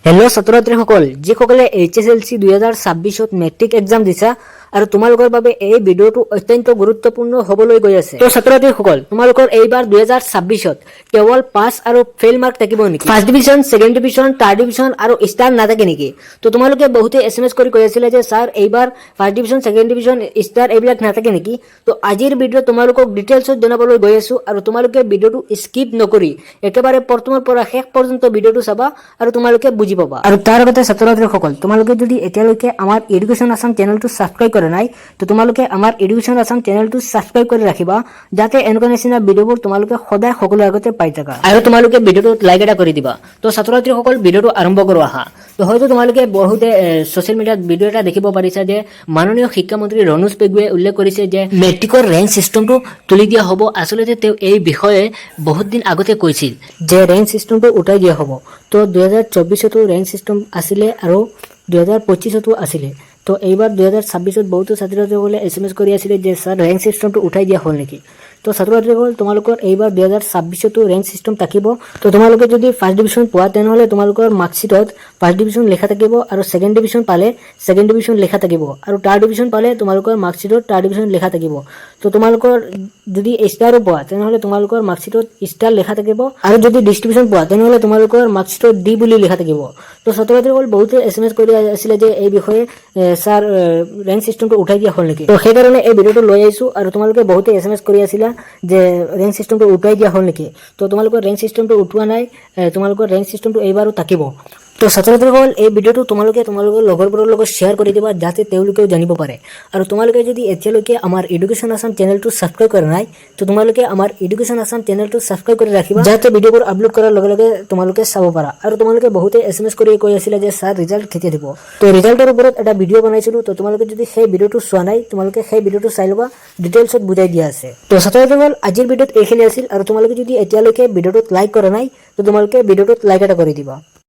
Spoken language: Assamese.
হেল্ল' ছাত্ৰ-ছাত্ৰীসকল, যিসকলে HSLC 2026ত মেট্ৰিক এক্সাম দিছা আৰু তোমালোকৰ বাবে এই ভিডিঅ'টো অত্যন্ত গুৰুত্বপূৰ্ণ হ'বলৈ গৈ আছে। তো ছাত্ৰ-ছাত্ৰীসকল, তোমালোকৰ এইবাৰ 2026ত কেৱল পাছ আৰু ফেইল মাৰ্ক থাকিব নেকি? First division, second division, third division আৰু ষ্টাৰ নাথাকে নেকি? তো তোমালোকে বহুতে SMS কৰি কৈ আছিলে যে ছাৰ এইবাৰ first division, second division, star এইবিলাক নাথাকে নেকি? তো আজিৰ ভিডিঅ'ত তোমালোকক ডিটেইলছত জনাবলৈ গৈ আছো আৰু তোমালোকে ভিডিঅ'টো স্কিপ নকৰি একেবাৰে প্ৰথমৰ পৰা শেষ পৰ্যন্ত ভিডিঅ'টো চাবা আৰু তোমালোকে বুজি পাবা। আৰু তাৰ আগতে ছাত্ৰ-ছাত্ৰীসকল, তোমালোকে যদি এতিয়ালৈকে আমাৰ এডুকেশ্যন আসাম চেনেলটো ছাবস্ক্ৰাইব কৰা নাই, তো তোমালোকে আমাৰ এডুকেশ্যন আসাম চেনেলটো ছাবস্ক্ৰাইব কৰি ৰাখিবা, যাতে এনেকুৱা নিচিনা ভিডিঅ'বোৰ তোমালোকে সদায় সকলোৰে আগতে পাই থাকা। আৰু তোমালোকে ভিডিঅ'টোত লাইক এটা কৰি দিবা। তো ছাত্ৰ-ছাত্ৰীসকল, ভিডিঅ'টো আৰম্ভ কৰো আহা। তো হয়তো তোমালোকে বহুতে ছ'চিয়েল মিডিয়াত ভিডিঅ' এটা দেখিব পাৰিছা যে মাননীয় শিক্ষামন্ত্ৰী ৰণোজ পেগুৱে উল্লেখ কৰিছে যে মেট্ৰিকৰ ৰেংক চিষ্টেমটো তুলি দিয়া হ'ব। আচলতে তেওঁ এই বিষয়ে বহুত দিন আগতে কৈছিল যে ৰেংক চিষ্টেমটো উঠাই দিয়া হ'ব। তো 2024তো ৰেংক চিষ্টেম আছিলে আৰু 2025তো আছিলে। তো এইবাৰ 2026ত বহুতো ছাত্ৰ-ছাত্ৰীসকলে SMS কৰি আছিলে যে ছাৰ ৰেংক চিষ্টেমটো উঠাই দিয়া হ'ল নেকি? তো ছাত্ৰ-ছাত্ৰীসকল, তোমালোকৰ এইবাৰ 2026তো ৰেংক চিষ্টেম থাকিব। তো তোমালোকে যদি ফাৰ্ষ্ট ডিভিজন পোৱা তেনেহ'লে তোমালোকৰ মাৰ্কশ্বিটত ফাৰ্ষ্ট ডিভিজন লেখা থাকিব আৰু ছেকেণ্ড ডিভিজন পালে ছেকেণ্ড ডিভিজন লেখা থাকিব আৰু থাৰ্ড ডিভিজন পালে তোমালোকৰ মাৰ্কশ্বিটত থাৰ্ড ডিভিজন লেখা থাকিব। তো তোমালোকৰ যদি ষ্টাৰো পোৱা তেনেহ'লে তোমালোকৰ মাৰ্কশ্বিটত ষ্টাৰ লেখা থাকিব আৰু যদি ডিষ্ট্ৰিবিউশ্যন পোৱা তেনেহ'লে তোমালোকৰ মাৰ্কশ্বিটত D বুলি লেখা থাকিব। তো ছাত্ৰ-ছাত্ৰীসকল, বহুতে SMS কৰি আছিলে যে এই বিষয়ে ছাৰ ৰেংক চিষ্টেমটো উঠাই দিয়া হ'ল নেকি? তো সেইকাৰণে এই ভিডিঅ'টো লৈ আহিছোঁ আৰু তোমালোকে বহুতে SMS কৰি আছিলা যে ৰেংক চিষ্টেমটো উঠাই দিয়া হ'ল নেকি? তো তোমালোকৰ ৰেংক চিষ্টেমটো উঠোৱা নাই, তোমালোকৰ ৰেংক চিষ্টেমটো এইবাৰো থাকিব। তো ছাত্ৰ-ছাত্ৰীসকল, এই ভিডিঅ'টো তোমালোকৰ লগৰবোৰৰ লগত শ্বেয়াৰ কৰি দিবা, যাতে তেওঁলোকেও জানিব পাৰে। আৰু তোমালোকে যদি এতিয়ালৈকে আমাৰ এডুকেশ্যন আসাম চেনেলটো ছাবস্ক্ৰাইব কৰা নাই, তো তোমালোকে আমাৰ এডুকেশ্যন আসাম চেনেলটো ছাবস্ক্ৰাইব কৰি ৰাখিবা, যাতে ভিডিঅ'বোৰ আপলোড কৰাৰ লগে লগে তোমালোকে চাব পাৰা। আৰু তোমালোকে বহুতে SMS কৰি কৈ আছিলে যে ছাৰ ৰিজাল্ট কেতিয়া দিব? তো ৰিজাল্টৰ ওপৰত এটা ভিডিঅ' বনাইছিলোঁ। তো তোমালোকে যদি সেই ভিডিঅ'টো চোৱা নাই, তোমালোকে সেই ভিডিঅ'টো চাই ল'বা, ডিটেইলছত বুজাই দিয়া আছে। তো ছাত্ৰ-ছাত্ৰীসকল, আজিৰ ভিডিঅ'ত এইখিনি আছিল আৰু তোমালোকে যদি এতিয়ালৈকে ভিডিঅ'টোত লাইক কৰা নাই, তো তোমালোকে ভিডিঅ'টোত লাইক এটা কৰি দিবা।